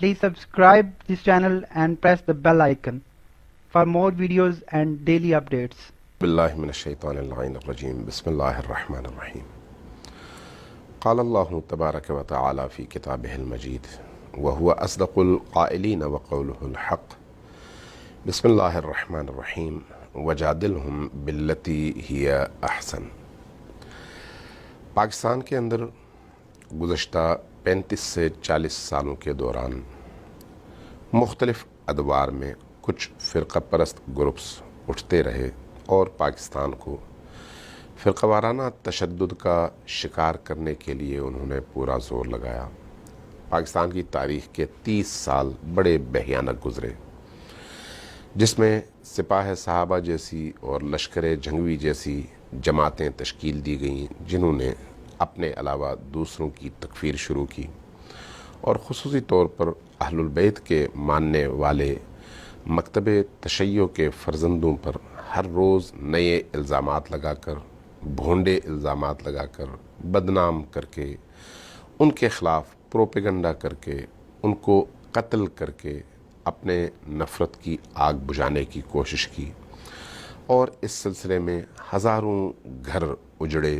Please subscribe this channel and press the bell icon for more videos and daily updates. باللہ من الشیطان اللعین الرجیم بسم اللہ الرحمن الرحیم قال اللہ تبارک و تعالی فی کتابہ المجید وہو اصدق القائلین وقولہ الحق بسم اللہ الرحمن الرحیم وجادلہم باللتی ہی احسن۔ پاکستان کے اندر گزشتہ 35 سے 40 سالوں کے دوران مختلف ادوار میں کچھ فرقہ پرست گروپس اٹھتے رہے اور پاکستان کو فرقہ وارانہ تشدد کا شکار کرنے کے لیے انہوں نے پورا زور لگایا۔ پاکستان کی تاریخ کے 30 سال بڑے بھیانک گزرے، جس میں سپاہ صحابہ جیسی اور لشکر جھنگوی جیسی جماعتیں تشکیل دی گئیں جنہوں نے اپنے علاوہ دوسروں کی تکفیر شروع کی، اور خصوصی طور پر اہل البیت کے ماننے والے مکتب تشیع کے فرزندوں پر ہر روز نئے الزامات لگا کر، بھونڈے الزامات لگا کر، بدنام کر کے، ان کے خلاف پروپیگنڈا کر کے، ان کو قتل کر کے اپنے نفرت کی آگ بجھانے کی کوشش کی، اور اس سلسلے میں ہزاروں گھر اجڑے،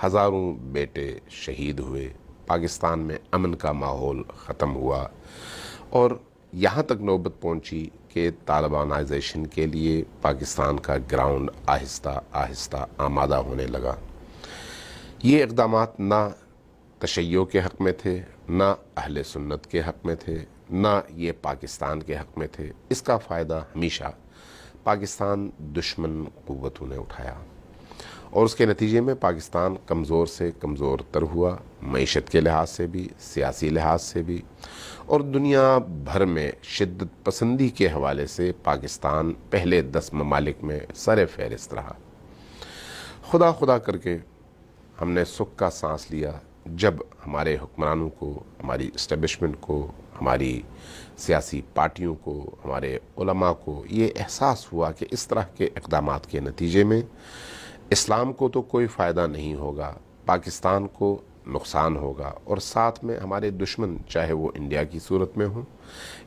ہزاروں بیٹے شہید ہوئے، پاکستان میں امن کا ماحول ختم ہوا، اور یہاں تک نوبت پہنچی کہ طالبانائزیشن کے لیے پاکستان کا گراؤنڈ آہستہ آہستہ آمادہ ہونے لگا۔ یہ اقدامات نہ تشیع کے حق میں تھے، نہ اہل سنت کے حق میں تھے، نہ یہ پاکستان کے حق میں تھے۔ اس کا فائدہ ہمیشہ پاکستان دشمن قوتوں نے اٹھایا، اور اس کے نتیجے میں پاکستان کمزور سے کمزور تر ہوا، معیشت کے لحاظ سے بھی، سیاسی لحاظ سے بھی، اور دنیا بھر میں شدت پسندی کے حوالے سے پاکستان پہلے 10 ممالک میں سر فہرست رہا۔ خدا خدا کر کے ہم نے سکھ کا سانس لیا جب ہمارے حکمرانوں کو، ہماری اسٹیبلشمنٹ کو، ہماری سیاسی پارٹیوں کو، ہمارے علماء کو یہ احساس ہوا کہ اس طرح کے اقدامات کے نتیجے میں اسلام کو تو کوئی فائدہ نہیں ہوگا، پاکستان کو نقصان ہوگا، اور ساتھ میں ہمارے دشمن چاہے وہ انڈیا کی صورت میں ہوں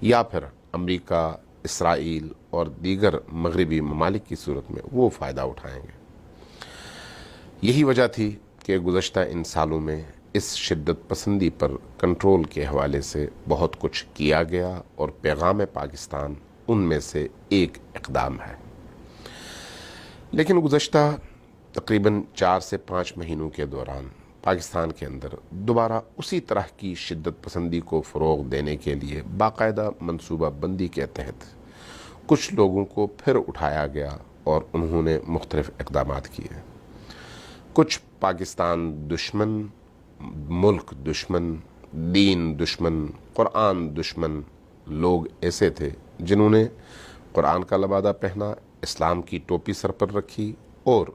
یا پھر امریکہ، اسرائیل اور دیگر مغربی ممالک کی صورت میں، وہ فائدہ اٹھائیں گے۔ یہی وجہ تھی کہ گزشتہ ان سالوں میں اس شدت پسندی پر کنٹرول کے حوالے سے بہت کچھ کیا گیا، اور پیغام پاکستان ان میں سے ایک اقدام ہے۔ لیکن گزشتہ تقریباً 4 سے 5 مہینوں کے دوران پاکستان کے اندر دوبارہ اسی طرح کی شدت پسندی کو فروغ دینے کے لیے باقاعدہ منصوبہ بندی کے تحت کچھ لوگوں کو پھر اٹھایا گیا، اور انہوں نے مختلف اقدامات کیے۔ کچھ پاکستان دشمن، ملک دشمن، دین دشمن، قرآن دشمن لوگ ایسے تھے جنہوں نے قرآن کا لبادہ پہنا، اسلام کی ٹوپی سر پر رکھی، اور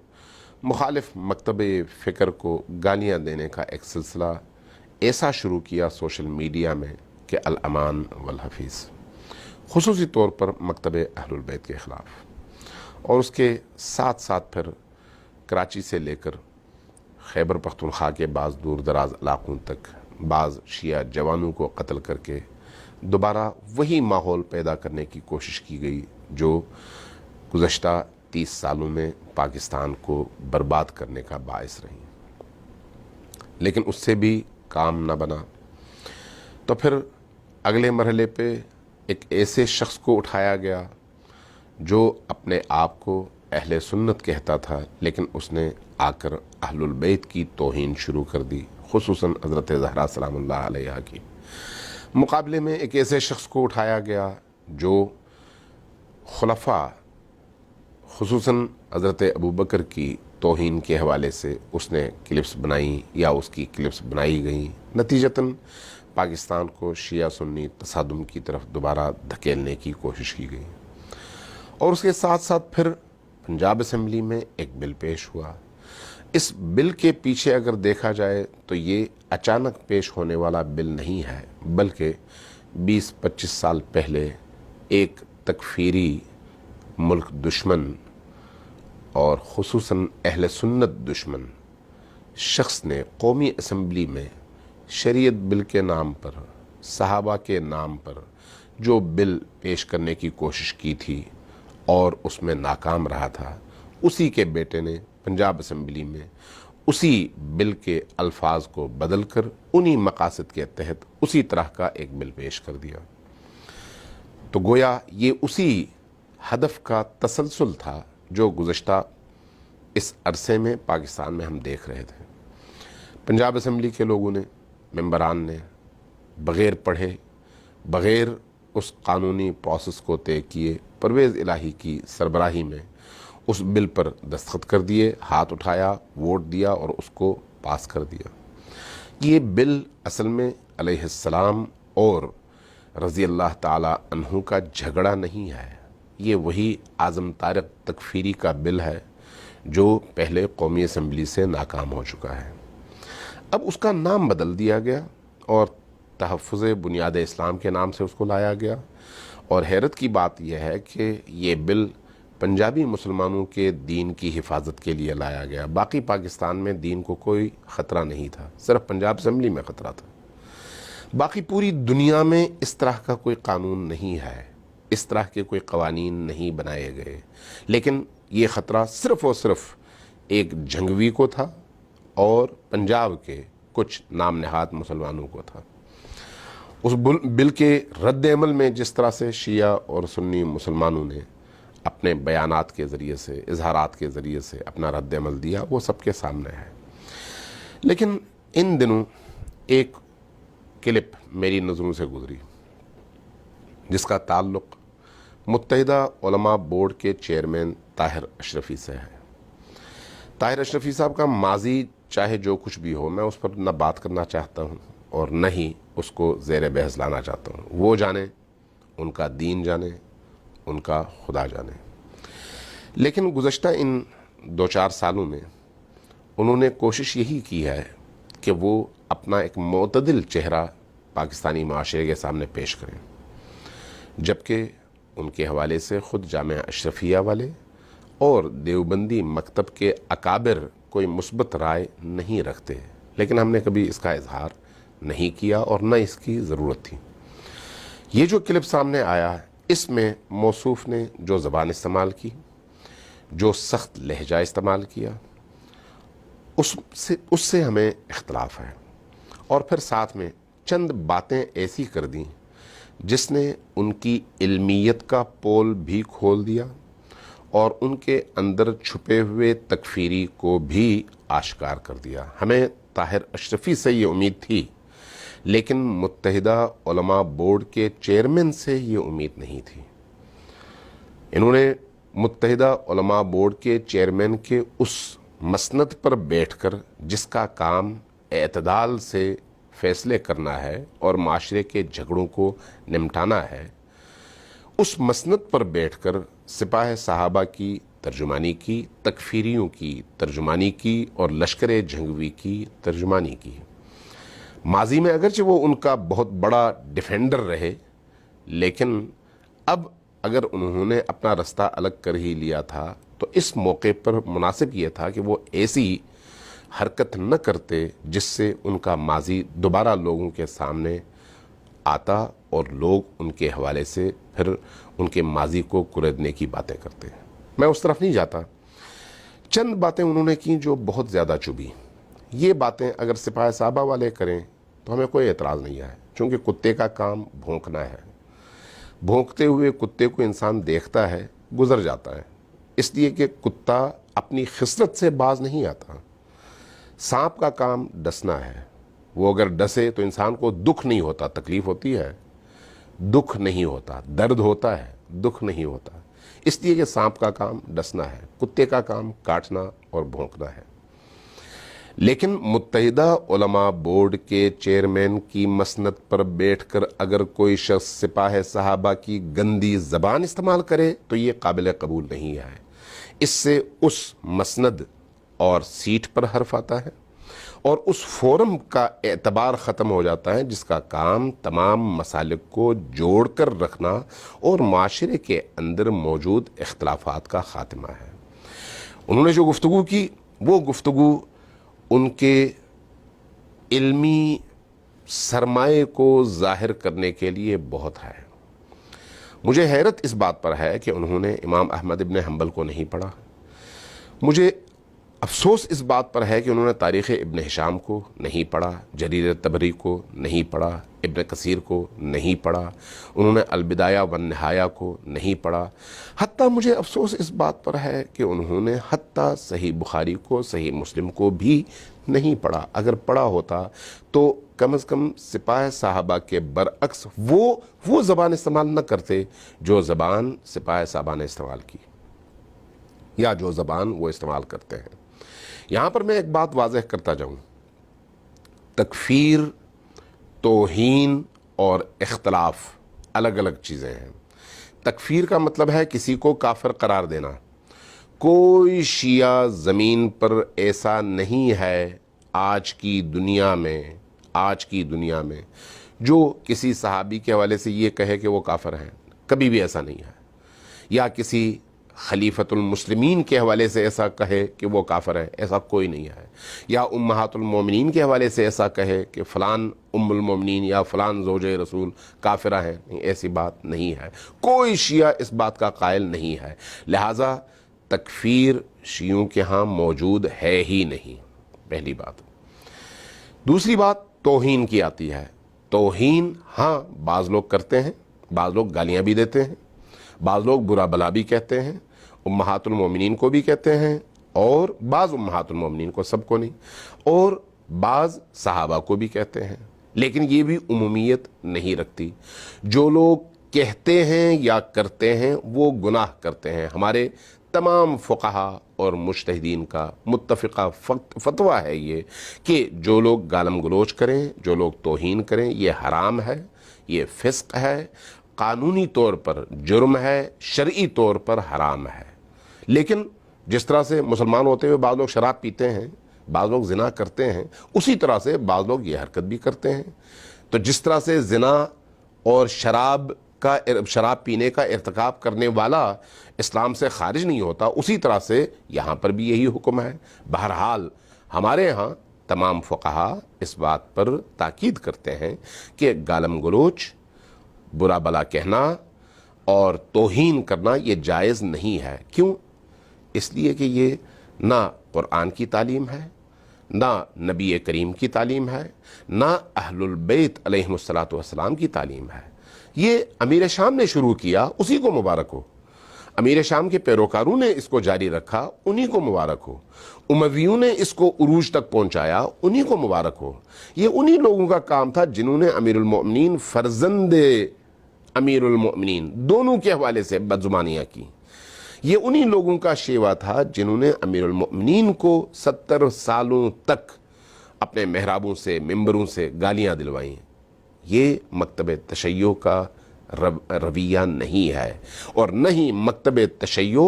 مخالف مکتب فکر کو گالیاں دینے کا ایک سلسلہ ایسا شروع کیا سوشل میڈیا میں کہ الامان والحفیظ، خصوصی طور پر مکتب اہل البیت کے خلاف، اور اس کے ساتھ ساتھ پھر کراچی سے لے کر خیبر پختونخوا کے بعض دور دراز علاقوں تک بعض شیعہ جوانوں کو قتل کر کے دوبارہ وہی ماحول پیدا کرنے کی کوشش کی گئی جو گزشتہ 30 سالوں میں پاکستان کو برباد کرنے کا باعث رہی۔ لیکن اس سے بھی کام نہ بنا، تو پھر اگلے مرحلے پہ ایک ایسے شخص کو اٹھایا گیا جو اپنے آپ کو اہل سنت کہتا تھا، لیکن اس نے آ کر اہل البیت کی توہین شروع کر دی، خصوصاً حضرت زہرا سلام اللہ علیہا کی۔ مقابلے میں ایک ایسے شخص کو اٹھایا گیا جو خلفاء، خصوصاً حضرت ابوبکر کی توہین کے حوالے سے اس نے کلپس بنائیں یا اس کی کلپس بنائی گئیں، نتیجتاً پاکستان کو شیعہ سنی تصادم کی طرف دوبارہ دھکیلنے کی کوشش کی گئی۔ اور اس کے ساتھ ساتھ پھر پنجاب اسمبلی میں ایک بل پیش ہوا۔ اس بل کے پیچھے اگر دیکھا جائے تو یہ اچانک پیش ہونے والا بل نہیں ہے، بلکہ 20-25 سال پہلے ایک تکفیری ملک دشمن اور خصوصاً اہل سنت دشمن شخص نے قومی اسمبلی میں شریعت بل کے نام پر صحابہ کے نام پر جو بل پیش کرنے کی کوشش کی تھی اور اس میں ناکام رہا تھا، اسی کے بیٹے نے پنجاب اسمبلی میں اسی بل کے الفاظ کو بدل کر انہی مقاصد کے تحت اسی طرح کا ایک بل پیش کر دیا۔ تو گویا یہ اسی ہدف کا تسلسل تھا جو گزشتہ اس عرصے میں پاکستان میں ہم دیکھ رہے تھے۔ پنجاب اسمبلی کے لوگوں نے، ممبران نے بغیر پڑھے، بغیر اس قانونی پروسیس کو طے کیے، پرویز الہی کی سربراہی میں اس بل پر دستخط کر دیے، ہاتھ اٹھایا، ووٹ دیا اور اس کو پاس کر دیا۔ یہ بل اصل میں علیہ السلام اور رضی اللہ تعالی عنہ کا جھگڑا نہیں ہے، یہ وہی اعظم طارق تکفیری کا بل ہے جو پہلے قومی اسمبلی سے ناکام ہو چکا ہے۔ اب اس کا نام بدل دیا گیا اور تحفظ بنیاد اسلام کے نام سے اس کو لایا گیا، اور حیرت کی بات یہ ہے کہ یہ بل پنجابی مسلمانوں کے دین کی حفاظت کے لیے لایا گیا۔ باقی پاکستان میں دین کو کوئی خطرہ نہیں تھا، صرف پنجاب اسمبلی میں خطرہ تھا۔ باقی پوری دنیا میں اس طرح کا کوئی قانون نہیں ہے، اس طرح کے کوئی قوانین نہیں بنائے گئے، لیکن یہ خطرہ صرف اور صرف ایک جھنگوی کو تھا اور پنجاب کے کچھ نام نہاد مسلمانوں کو تھا۔ اس بل کے رد عمل میں جس طرح سے شیعہ اور سنی مسلمانوں نے اپنے بیانات کے ذریعے سے، اظہارات کے ذریعے سے اپنا رد عمل دیا، وہ سب کے سامنے ہے۔ لیکن ان دنوں ایک کلپ میری نظروں سے گزری جس کا تعلق متحدہ علماء بورڈ کے چیئرمین طاہر اشرفی سے ہے۔ طاہر اشرفی صاحب کا ماضی چاہے جو کچھ بھی ہو، میں اس پر نہ بات کرنا چاہتا ہوں اور نہ ہی اس کو زیر بحث لانا چاہتا ہوں۔ وہ جانے، ان کا دین جانے، ان کا خدا جانے۔ لیکن گزشتہ ان 2-4 سالوں میں انہوں نے کوشش یہی کی ہے کہ وہ اپنا ایک معتدل چہرہ پاکستانی معاشرے کے سامنے پیش کریں، جبکہ ان کے حوالے سے خود جامعہ اشرفیہ والے اور دیوبندی مکتب کے اکابر کوئی مثبت رائے نہیں رکھتے، لیکن ہم نے کبھی اس کا اظہار نہیں کیا اور نہ اس کی ضرورت تھی۔ یہ جو کلپ سامنے آیا ہے، اس میں موصوف نے جو زبان استعمال کی، جو سخت لہجہ استعمال کیا، اس سے ہمیں اختلاف ہے، اور پھر ساتھ میں چند باتیں ایسی کر دیں جس نے ان کی علمیت کا پول بھی کھول دیا اور ان کے اندر چھپے ہوئے تکفیری کو بھی آشکار کر دیا۔ ہمیں طاہر اشرفی سے یہ امید تھی، لیکن متحدہ علماء بورڈ کے چیئرمین سے یہ امید نہیں تھی۔ انہوں نے متحدہ علماء بورڈ کے چیئرمین کے اس مسند پر بیٹھ کر، جس کا کام اعتدال سے فیصلے کرنا ہے اور معاشرے کے جھگڑوں کو نمٹانا ہے، اس مسند پر بیٹھ کر سپاہ صحابہ کی ترجمانی کی، تکفیریوں کی ترجمانی کی اور لشکر جھنگوی کی ترجمانی کی۔ ماضی میں اگرچہ وہ ان کا بہت بڑا ڈیفینڈر رہے، لیکن اب اگر انہوں نے اپنا رستہ الگ کر ہی لیا تھا تو اس موقع پر مناسب یہ تھا کہ وہ ایسی حرکت نہ کرتے جس سے ان کا ماضی دوبارہ لوگوں کے سامنے آتا اور لوگ ان کے حوالے سے پھر ان کے ماضی کو کریدنے کی باتیں کرتے۔ میں اس طرف نہیں جاتا، چند باتیں انہوں نے کی جو بہت زیادہ چبھی۔ یہ باتیں اگر سپاہ صحابہ والے کریں تو ہمیں کوئی اعتراض نہیں ہے، چونکہ کتے کا کام بھونکنا ہے، بھونکتے ہوئے کتے کو انسان دیکھتا ہے، گزر جاتا ہے، اس لیے کہ کتا اپنی خصلت سے باز نہیں آتا۔ سانپ کا کام ڈسنا ہے، وہ اگر ڈسے تو انسان کو دکھ نہیں ہوتا، تکلیف ہوتی ہے، دکھ نہیں ہوتا، درد ہوتا ہے، دکھ نہیں ہوتا، اس لیے کہ سانپ کا کام ڈسنا ہے، کتے کا کام کاٹنا اور بھونکنا ہے۔ لیکن متحدہ علماء بورڈ کے چیئرمین کی مسند پر بیٹھ کر اگر کوئی شخص سپاہ صحابہ کی گندی زبان استعمال کرے تو یہ قابل قبول نہیں ہے۔ اس سے اس مسند اور سیٹ پر حرف آتا ہے اور اس فورم کا اعتبار ختم ہو جاتا ہے جس کا کام تمام مسالک کو جوڑ کر رکھنا اور معاشرے کے اندر موجود اختلافات کا خاتمہ ہے۔ انہوں نے جو گفتگو کی، وہ گفتگو ان کے علمی سرمایے کو ظاہر کرنے کے لیے بہت ہے۔ مجھے حیرت اس بات پر ہے کہ انہوں نے امام احمد ابن حنبل کو نہیں پڑھا۔ مجھے افسوس اس بات پر ہے کہ انہوں نے تاریخ ابن ہشام کو نہیں پڑھا، جریر طبری کو نہیں پڑھا، ابن کثیر کو نہیں پڑھا، انہوں نے البدایہ والنہایہ کو نہیں پڑھا۔ حتیٰ مجھے افسوس اس بات پر ہے کہ انہوں نے حتیٰ صحیح بخاری کو، صحیح مسلم کو بھی نہیں پڑھا۔ اگر پڑھا ہوتا تو کم از کم سپاہ صحابہ کے برعکس وہ زبان استعمال نہ کرتے جو زبان سپاہ صحابہ نے استعمال کی، یا جو زبان وہ استعمال کرتے ہیں۔ یہاں پر میں ایک بات واضح کرتا جاؤں، تکفیر، توہین اور اختلاف الگ الگ چیزیں ہیں۔ تکفیر کا مطلب ہے کسی کو کافر قرار دینا۔ کوئی شیعہ زمین پر ایسا نہیں ہے آج کی دنیا میں جو کسی صحابی کے حوالے سے یہ کہے کہ وہ کافر ہیں، کبھی بھی ایسا نہیں ہے۔ یا کسی خلیفۃ المسلمین کے حوالے سے ایسا کہے کہ وہ کافر ہے، ایسا کوئی نہیں ہے۔ یا امہات المومنین کے حوالے سے ایسا کہے کہ فلان ام المومنین یا فلان زوج رسول کافرہ ہیں، ایسی بات نہیں ہے۔ کوئی شیعہ اس بات کا قائل نہیں ہے۔ لہٰذا تکفیر شیعوں کے ہاں موجود ہے ہی نہیں، پہلی بات۔ دوسری بات توہین کی آتی ہے۔ توہین ہاں بعض لوگ کرتے ہیں، بعض لوگ گالیاں بھی دیتے ہیں، بعض لوگ برا بلا بھی کہتے ہیں، امہات المومنین کو بھی کہتے ہیں، اور بعض امہات المومنین کو، سب کو نہیں، اور بعض صحابہ کو بھی کہتے ہیں۔ لیکن یہ بھی عمومیت نہیں رکھتی۔ جو لوگ کہتے ہیں یا کرتے ہیں وہ گناہ کرتے ہیں۔ ہمارے تمام فقہا اور مجتہدین کا متفقہ فتویٰ ہے یہ کہ جو لوگ گالم گلوچ کریں، جو لوگ توہین کریں، یہ حرام ہے، یہ فسق ہے، قانونی طور پر جرم ہے، شرعی طور پر حرام ہے۔ لیکن جس طرح سے مسلمان ہوتے ہوئے بعض لوگ شراب پیتے ہیں، بعض لوگ زنا کرتے ہیں، اسی طرح سے بعض لوگ یہ حرکت بھی کرتے ہیں۔ تو جس طرح سے زنا اور شراب پینے کا ارتکاب کرنے والا اسلام سے خارج نہیں ہوتا، اسی طرح سے یہاں پر بھی یہی حکم ہے۔ بہرحال ہمارے ہاں تمام فقہا اس بات پر تاکید کرتے ہیں کہ گالم گلوچ، برا بلا کہنا اور توہین کرنا یہ جائز نہیں ہے۔ کیوں؟ اس لیے کہ یہ نہ قرآن کی تعلیم ہے، نہ نبی کریم کی تعلیم ہے، نہ اہل البیت علیہم الصلاۃ والسلام کی تعلیم ہے۔ یہ امیر شام نے شروع کیا، اسی کو مبارک ہو۔ امیر شام کے پیروکاروں نے اس کو جاری رکھا، انہی کو مبارک ہو۔ امویوں نے اس کو عروج تک پہنچایا، انہی کو مبارک ہو۔ یہ انہی لوگوں کا کام تھا جنہوں نے امیر المؤمنین، فرزند امیر المؤمنین دونوں کے حوالے سے بدزبانیاں کی۔ یہ انہی لوگوں کا شیوا تھا جنہوں نے امیر المؤمنین کو 70 سالوں تک اپنے محرابوں سے، ممبروں سے گالیاں دلوائیں۔ یہ مکتب تشیع کا رویہ نہیں ہے، اور نہ ہی مکتب تشیع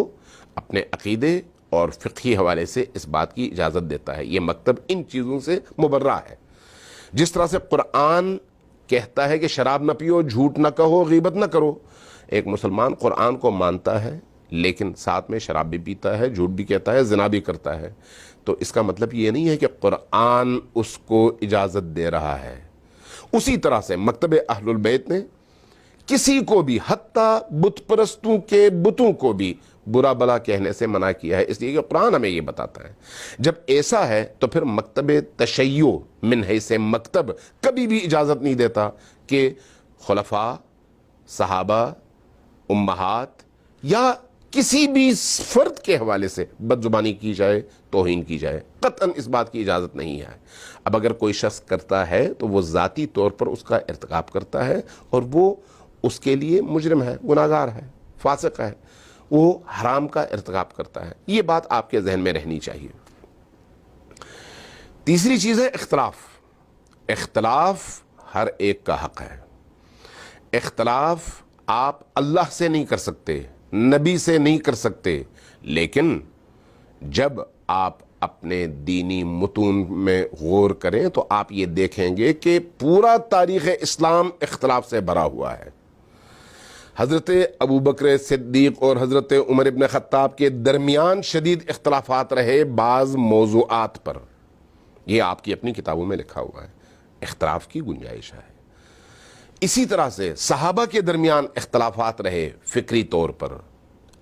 اپنے عقیدے اور فقہی حوالے سے اس بات کی اجازت دیتا ہے۔ یہ مکتب ان چیزوں سے مبرہ ہے۔ جس طرح سے قرآن کہتا ہے کہ شراب نہ پیو، جھوٹ نہ کہو، غیبت نہ کرو، ایک مسلمان قرآن کو مانتا ہے لیکن ساتھ میں شراب بھی پیتا ہے، جھوٹ بھی کہتا ہے، زنا بھی کرتا ہے، تو اس کا مطلب یہ نہیں ہے کہ قرآن اس کو اجازت دے رہا ہے۔ اسی طرح سے مکتب اہل البیت نے کسی کو بھی، حتیٰ بت پرستوں کے بتوں کو بھی برا بلا کہنے سے منع کیا ہے، اس لیے کہ قرآن ہمیں یہ بتاتا ہے۔ جب ایسا ہے تو پھر مکتب تشیع من حیث مکتب کبھی بھی اجازت نہیں دیتا کہ خلفاء، صحابہ، امہات یا کسی بھی فرد کے حوالے سے بدزبانی کی جائے، توہین کی جائے۔ قطعاً اس بات کی اجازت نہیں ہے۔ اب اگر کوئی شخص کرتا ہے تو وہ ذاتی طور پر اس کا ارتکاب کرتا ہے، اور وہ اس کے لیے مجرم ہے، گناہگار ہے، فاسق ہے، وہ حرام کا ارتکاب کرتا ہے۔ یہ بات آپ کے ذہن میں رہنی چاہیے۔ تیسری چیز ہے اختلاف۔ اختلاف ہر ایک کا حق ہے۔ اختلاف آپ اللہ سے نہیں کر سکتے، نبی سے نہیں کر سکتے، لیکن جب آپ اپنے دینی متون میں غور کریں تو آپ یہ دیکھیں گے کہ پورا تاریخ اسلام اختلاف سے بھرا ہوا ہے۔ حضرت ابوبکر صدیق اور حضرت عمر ابن خطاب کے درمیان شدید اختلافات رہے بعض موضوعات پر، یہ آپ کی اپنی کتابوں میں لکھا ہوا ہے۔ اختلاف کی گنجائش ہے۔ اسی طرح سے صحابہ کے درمیان اختلافات رہے، فکری طور پر،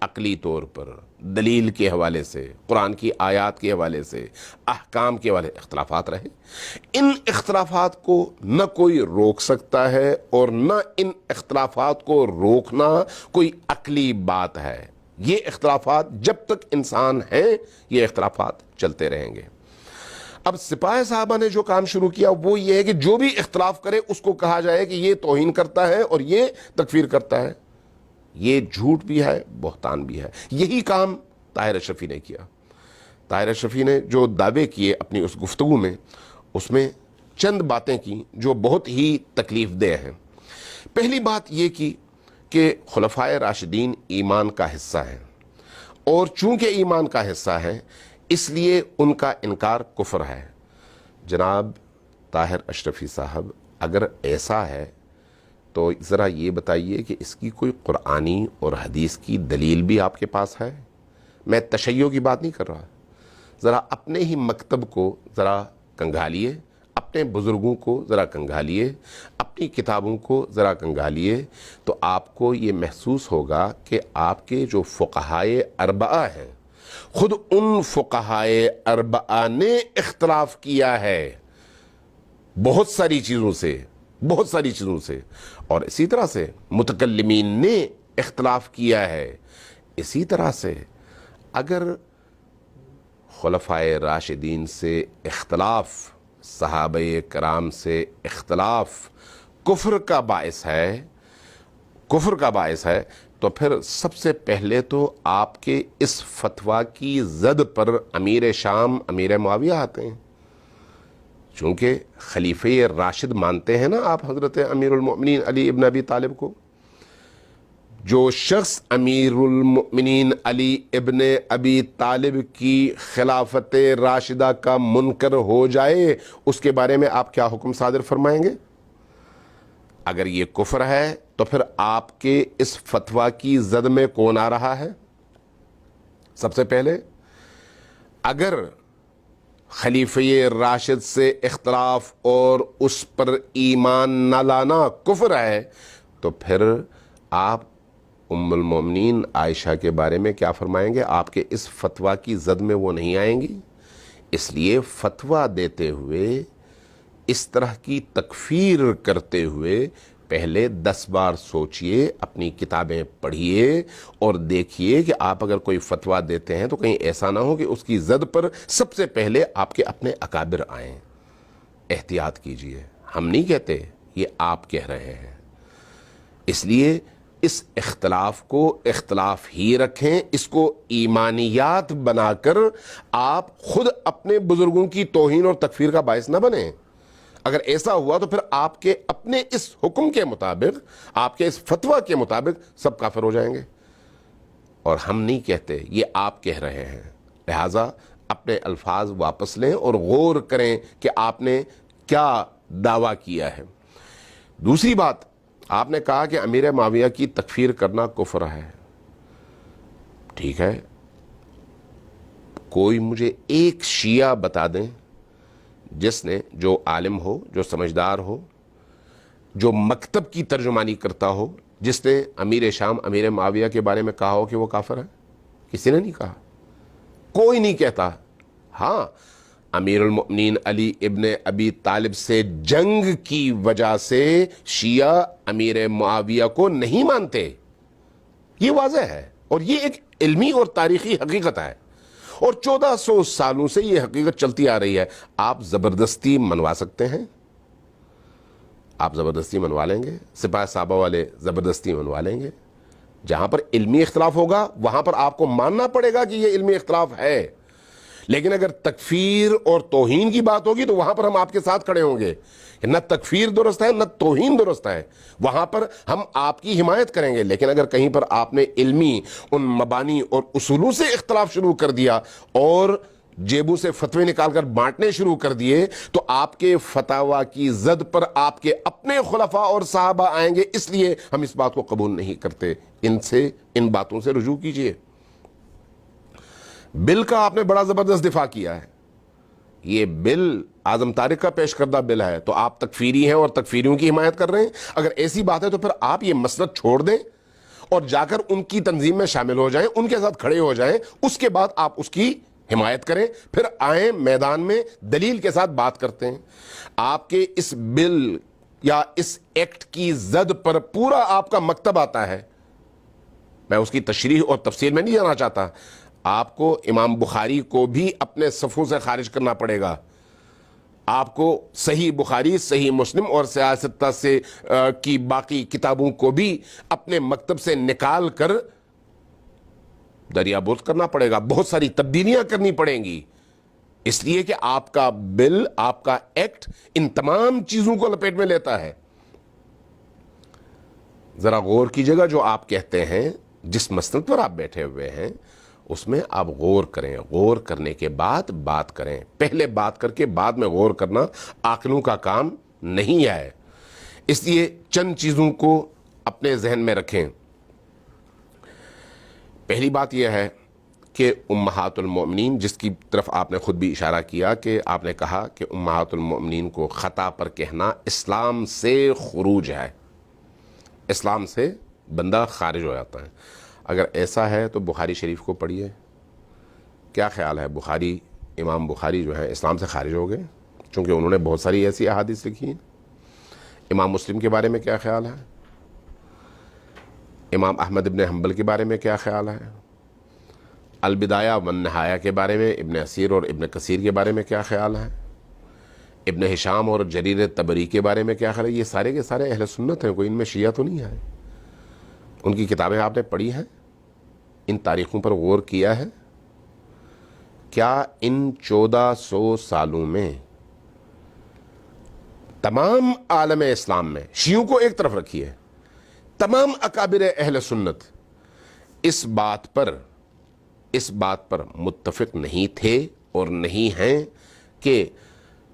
عقلی طور پر، دلیل کے حوالے سے، قرآن کی آیات کے حوالے سے، احکام کے حوالے سے اختلافات رہے۔ ان اختلافات کو نہ کوئی روک سکتا ہے اور نہ ان اختلافات کو روکنا کوئی عقلی بات ہے۔ یہ اختلافات جب تک انسان ہیں یہ اختلافات چلتے رہیں گے۔ اب سپاہ صحابہ نے جو کام شروع کیا وہ یہ ہے کہ جو بھی اختلاف کرے اس کو کہا جائے کہ یہ توہین کرتا ہے اور یہ تکفیر کرتا ہے، یہ جھوٹ بھی ہے، بہتان بھی ہے۔ یہی کام طاہر اشرفی نے کیا۔ طاہر اشرفی نے جو دعوے کیے اپنی اس گفتگو میں، اس میں چند باتیں کی جو بہت ہی تکلیف دہ ہیں۔ پہلی بات یہ کی کہ خلفائے راشدین ایمان کا حصہ ہیں، اور چونکہ ایمان کا حصہ ہیں اس لیے ان کا انکار کفر ہے۔ جناب طاہر اشرفی صاحب، اگر ایسا ہے تو ذرا یہ بتائیے کہ اس کی کوئی قرآنی اور حدیث کی دلیل بھی آپ کے پاس ہے؟ میں تشیع کی بات نہیں کر رہا، ذرا اپنے ہی مکتب کو ذرا کنگھالیے، اپنے بزرگوں کو ذرا کنگھالیے، اپنی کتابوں کو ذرا کنگھالیے، تو آپ کو یہ محسوس ہوگا کہ آپ کے جو فقہائے اربعہ ہیں، خود ان فقہائے اربعہ نے اختلاف کیا ہے بہت ساری چیزوں سے، اور اسی طرح سے متکلمین نے اختلاف کیا ہے۔ اسی طرح سے اگر خلفائے راشدین سے اختلاف، صحابہ کرام سے اختلاف کفر کا باعث ہے تو پھر سب سے پہلے تو آپ کے اس فتویٰ کی زد پر امیر شام امیر معاویہ آتے ہیں، چونکہ خلیفہ راشد مانتے ہیں نا آپ حضرت امیر المؤمنین علی ابن ابی طالب کو۔ جو شخص امیر المؤمنین علی ابن ابی طالب کی خلافت راشدہ کا منکر ہو جائے، اس کے بارے میں آپ کیا حکم صادر فرمائیں گے؟ اگر یہ کفر ہے تو پھر آپ کے اس فتویٰ کی زد میں کون آ رہا ہے؟ سب سے پہلے اگر خلیفہ راشد سے اختلاف اور اس پر ایمان نہ لانا کفر ہے تو پھر آپ ام المومنین عائشہ کے بارے میں کیا فرمائیں گے؟ آپ کے اس فتویٰ کی زد میں وہ نہیں آئیں گی۔ اس لیے فتویٰ دیتے ہوئے، اس طرح کی تکفیر کرتے ہوئے پہلے 10 بار سوچئے، اپنی کتابیں پڑھیے اور دیکھیے کہ آپ اگر کوئی فتویٰ دیتے ہیں تو کہیں ایسا نہ ہو کہ اس کی زد پر سب سے پہلے آپ کے اپنے اکابر آئیں۔ احتیاط کیجئے، ہم نہیں کہتے، یہ آپ کہہ رہے ہیں۔ اس لیے اس اختلاف کو اختلاف ہی رکھیں، اس کو ایمانیات بنا کر آپ خود اپنے بزرگوں کی توہین اور تکفیر کا باعث نہ بنیں۔ اگر ایسا ہوا تو پھر آپ کے اپنے اس حکم کے مطابق، آپ کے اس فتویٰ کے مطابق سب کافر ہو جائیں گے، اور ہم نہیں کہتے، یہ آپ کہہ رہے ہیں۔ لہٰذا اپنے الفاظ واپس لیں اور غور کریں کہ آپ نے کیا دعویٰ کیا ہے۔ دوسری بات، آپ نے کہا کہ امیر معاویہ کی تکفیر کرنا کفر ہے۔ ٹھیک ہے، کوئی مجھے ایک شیعہ بتا دیں جس نے، جو عالم ہو، جو سمجھدار ہو، جو مکتب کی ترجمانی کرتا ہو، جس نے امیر شام امیر معاویہ کے بارے میں کہا ہو کہ وہ کافر ہے؟ کسی نے نہیں کہا، کوئی نہیں کہتا۔ ہاں، امیر المؤمنین علی ابن ابی طالب سے جنگ کی وجہ سے شیعہ امیر معاویہ کو نہیں مانتے، یہ واضح ہے، اور یہ ایک علمی اور تاریخی حقیقت ہے، اور 1400 سالوں سے یہ حقیقت چلتی آ رہی ہے۔ آپ زبردستی منوا سکتے ہیں، آپ زبردستی منوا لیں گے، سپاہ صحابہ والے زبردستی منوا لیں گے۔ جہاں پر علمی اختلاف ہوگا وہاں پر آپ کو ماننا پڑے گا کہ یہ علمی اختلاف ہے، لیکن اگر تکفیر اور توہین کی بات ہوگی تو وہاں پر ہم آپ کے ساتھ کھڑے ہوں گے۔ نہ تکفیر درست ہے، نہ توہین درست ہے، وہاں پر ہم آپ کی حمایت کریں گے۔ لیکن اگر کہیں پر آپ نے علمی ان مبانی اور اصولوں سے اختلاف شروع کر دیا اور جیبوں سے فتوے نکال کر بانٹنے شروع کر دیے تو آپ کے فتاویٰ کی زد پر آپ کے اپنے خلفاء اور صحابہ آئیں گے، اس لیے ہم اس بات کو قبول نہیں کرتے۔ ان باتوں سے رجوع کیجئے۔ بل کا آپ نے بڑا زبردست دفاع کیا ہے، یہ بل اعظم طارق کا پیش کردہ بل ہے تو آپ تکفیری ہیں اور تکفیریوں کی حمایت کر رہے ہیں؟ اگر ایسی بات ہے تو پھر آپ یہ مسلک چھوڑ دیں اور جا کر ان کی تنظیم میں شامل ہو جائیں، ان کے ساتھ کھڑے ہو جائیں، اس کے بعد آپ اس کی حمایت کریں، پھر آئیں میدان میں دلیل کے ساتھ بات کرتے ہیں۔ آپ کے اس بل یا اس ایکٹ کی زد پر پورا آپ کا مکتب آتا ہے، میں اس کی تشریح اور تفصیل میں نہیں جانا چاہتا۔ آپ کو امام بخاری کو بھی اپنے صفوں سے خارج کرنا پڑے گا، آپ کو صحیح بخاری، صحیح مسلم اور سیاستہ سے کی باقی کتابوں کو بھی اپنے مکتب سے نکال کر دریا برد کرنا پڑے گا، بہت ساری تبدیلیاں کرنی پڑیں گی، اس لیے کہ آپ کا بل، آپ کا ایکٹ ان تمام چیزوں کو لپیٹ میں لیتا ہے۔ ذرا غور کیجئے گا جو آپ کہتے ہیں، جس مسلک پر آپ بیٹھے ہوئے ہیں اس میں آپ غور کریں، غور کرنے کے بعد بات کریں۔ پہلے بات کر کے بعد میں غور کرنا عاقلوں کا کام نہیں ہے، اس لیے چند چیزوں کو اپنے ذہن میں رکھیں۔ پہلی بات یہ ہے کہ امہات المؤمنین، جس کی طرف آپ نے خود بھی اشارہ کیا کہ آپ نے کہا کہ امہات المؤمنین کو خطا پر کہنا اسلام سے خروج ہے، اسلام سے بندہ خارج ہو جاتا ہے۔ اگر ایسا ہے تو بخاری شریف کو پڑھیے، کیا خیال ہے؟ بخاری، امام بخاری جو ہے اسلام سے خارج ہو گئے چونکہ انہوں نے بہت ساری ایسی احادیث لکھی ہیں۔ امام مسلم کے بارے میں کیا خیال ہے؟ امام احمد ابن حنبل کے بارے میں کیا خیال ہے؟ البدایہ والنہایہ کے بارے میں ابن اسیر اور ابن کثیر کے بارے میں کیا خیال ہے؟ ابن ہشام اور جریر طبری کے بارے میں کیا خیال ہے؟ یہ سارے کے سارے اہل سنت ہیں، کوئی ان میں شیعہ تو نہیں ہے۔ ان کی کتابیں آپ نے پڑھی ہیں، ان تاریخوں پر غور کیا ہے؟ کیا ان 1400 سالوں میں تمام عالم اسلام میں، شیعوں کو ایک طرف رکھیے، تمام اکابر اہل سنت اس بات پر متفق نہیں تھے اور نہیں ہیں کہ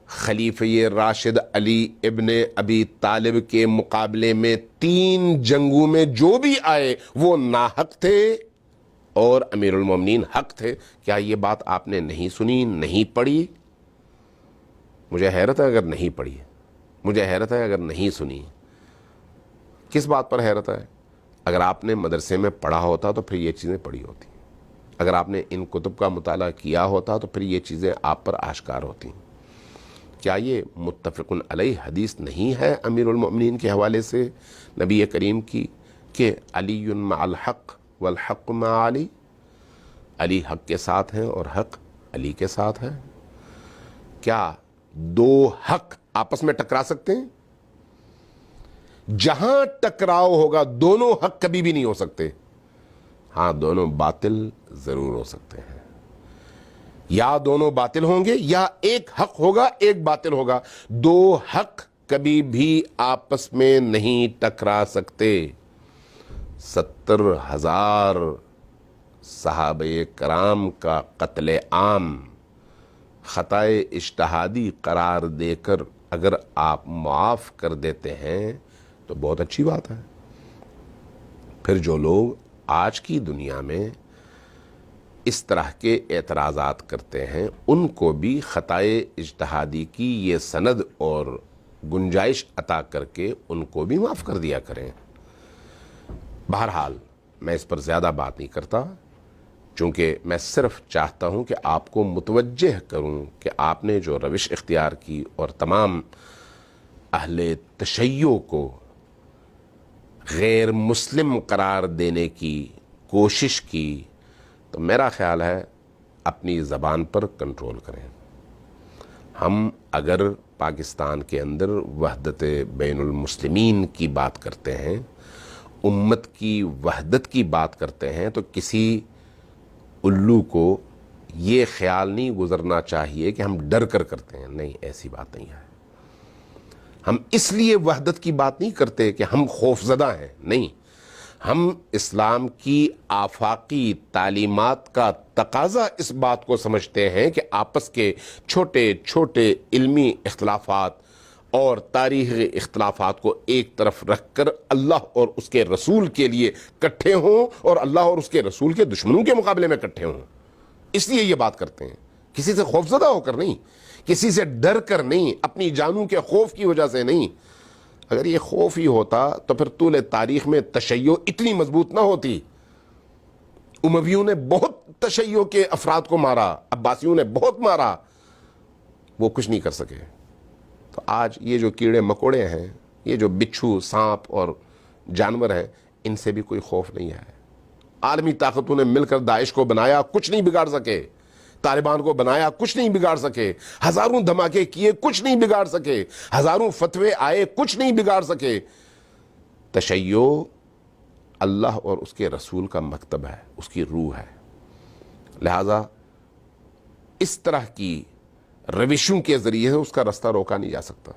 خلیفہ راشد علی ابن ابی طالب کے مقابلے میں 3 جنگوں میں جو بھی آئے وہ ناحق تھے اور امیر المومنین حق تھے؟ کیا یہ بات آپ نے نہیں سنی، نہیں پڑھی؟ مجھے حیرت ہے اگر نہیں پڑھی، مجھے حیرت ہے اگر نہیں سنی۔ کس بات پر حیرت ہے؟ اگر آپ نے مدرسے میں پڑھا ہوتا تو پھر یہ چیزیں پڑھی ہوتی، اگر آپ نے ان کتب کا مطالعہ کیا ہوتا تو پھر یہ چیزیں آپ پر آشکار ہوتی۔ کیا یہ متفق علیہ حدیث نہیں ہے امیر المؤمنین کے حوالے سے نبی کریم کی کہ علی مع الحق والحق مع علی، علی حق کے ساتھ ہیں اور حق علی کے ساتھ ہے؟ کیا 2 حق آپس میں ٹکرا سکتے ہیں؟ جہاں ٹکراؤ ہوگا دونوں حق کبھی بھی نہیں ہو سکتے، ہاں دونوں باطل ضرور ہو سکتے ہیں، یا دونوں باطل ہوں گے یا ایک حق ہوگا ایک باطل ہوگا، 2 حق کبھی بھی آپس میں نہیں ٹکرا سکتے۔ 70,000 صحابہ کرام کا قتل عام خطائے اجتہادی قرار دے کر اگر آپ معاف کر دیتے ہیں تو بہت اچھی بات ہے۔ پھر جو لوگ آج کی دنیا میں اس طرح کے اعتراضات کرتے ہیں ان کو بھی خطائے اجتہادی کی یہ سند اور گنجائش عطا کر کے ان کو بھی معاف کر دیا کریں۔ بہرحال میں اس پر زیادہ بات نہیں کرتا، چونکہ میں صرف چاہتا ہوں کہ آپ کو متوجہ کروں کہ آپ نے جو روش اختیار کی اور تمام اہل تشیع کو غیر مسلم قرار دینے کی کوشش کی، تو میرا خیال ہے اپنی زبان پر کنٹرول کریں۔ ہم اگر پاکستان کے اندر وحدت بین المسلمین کی بات کرتے ہیں، امت کی وحدت کی بات کرتے ہیں، تو کسی الو کو یہ خیال نہیں گزرنا چاہیے کہ ہم ڈر کر کرتے ہیں، نہیں، ایسی بات نہیں ہے۔ ہم اس لیے وحدت کی بات نہیں کرتے کہ ہم خوفزدہ ہیں، نہیں، ہم اسلام کی آفاقی تعلیمات کا تقاضا اس بات کو سمجھتے ہیں کہ آپس کے چھوٹے چھوٹے علمی اختلافات اور تاریخی اختلافات کو ایک طرف رکھ کر اللہ اور اس کے رسول کے لیے کٹھے ہوں اور اللہ اور اس کے رسول کے دشمنوں کے مقابلے میں کٹھے ہوں، اس لیے یہ بات کرتے ہیں، کسی سے خوفزدہ ہو کر نہیں، کسی سے ڈر کر نہیں، اپنی جانوں کے خوف کی وجہ سے نہیں۔ اگر یہ خوف ہی ہوتا تو پھر طول تاریخ میں تشیع اتنی مضبوط نہ ہوتی۔ امویوں نے بہت تشیع کے افراد کو مارا، عباسیوں نے بہت مارا، وہ کچھ نہیں کر سکے۔ تو آج یہ جو کیڑے مکوڑے ہیں، یہ جو بچھو، سانپ اور جانور ہیں، ان سے بھی کوئی خوف نہیں ہے۔ عالمی طاقتوں نے مل کر داعش کو بنایا، کچھ نہیں بگاڑ سکے۔ طالبان کو بنایا، کچھ نہیں بگاڑ سکے۔ ہزاروں دھماکے کیے، کچھ نہیں بگاڑ سکے۔ ہزاروں فتوے آئے، کچھ نہیں بگاڑ سکے۔ تشیع اللہ اور اس کے رسول کا مکتب ہے، اس کی روح ہے۔ لہذا اس طرح کی روشوں کے ذریعے سے اس کا رستہ روکا نہیں جا سکتا۔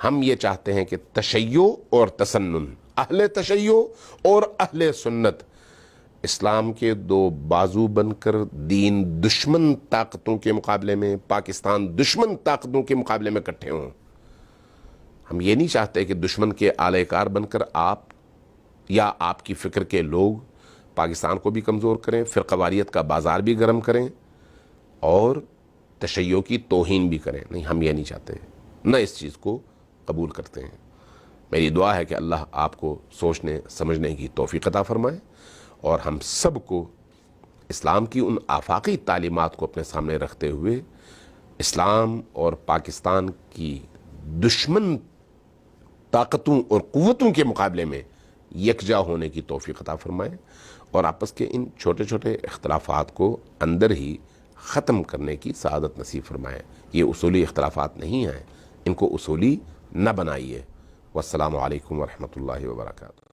ہم یہ چاہتے ہیں کہ تشیع اور تسنن، اہل تشیع اور اہل سنت، اسلام کے دو بازو بن کر دین دشمن طاقتوں کے مقابلے میں، پاکستان دشمن طاقتوں کے مقابلے میں اکٹھے ہوں۔ ہم یہ نہیں چاہتے کہ دشمن کے آلہ کار بن کر آپ یا آپ کی فکر کے لوگ پاکستان کو بھی کمزور کریں، فرقہ واریت کا بازار بھی گرم کریں اور تشیع کی توہین بھی کریں۔ نہیں، ہم یہ نہیں چاہتے، نہ اس چیز کو قبول کرتے ہیں۔ میری دعا ہے کہ اللہ آپ کو سوچنے سمجھنے کی توفیق عطا فرمائے اور ہم سب کو اسلام کی ان آفاقی تعلیمات کو اپنے سامنے رکھتے ہوئے اسلام اور پاکستان کی دشمن طاقتوں اور قوتوں کے مقابلے میں یکجا ہونے کی توفیق عطا فرمائے اور آپس کے ان چھوٹے چھوٹے اختلافات کو اندر ہی ختم کرنے کی سعادت نصیب فرمائے۔ یہ اصولی اختلافات نہیں ہیں، ان کو اصولی نہ بنائیے۔ والسلام علیکم ورحمۃ اللہ وبرکاتہ۔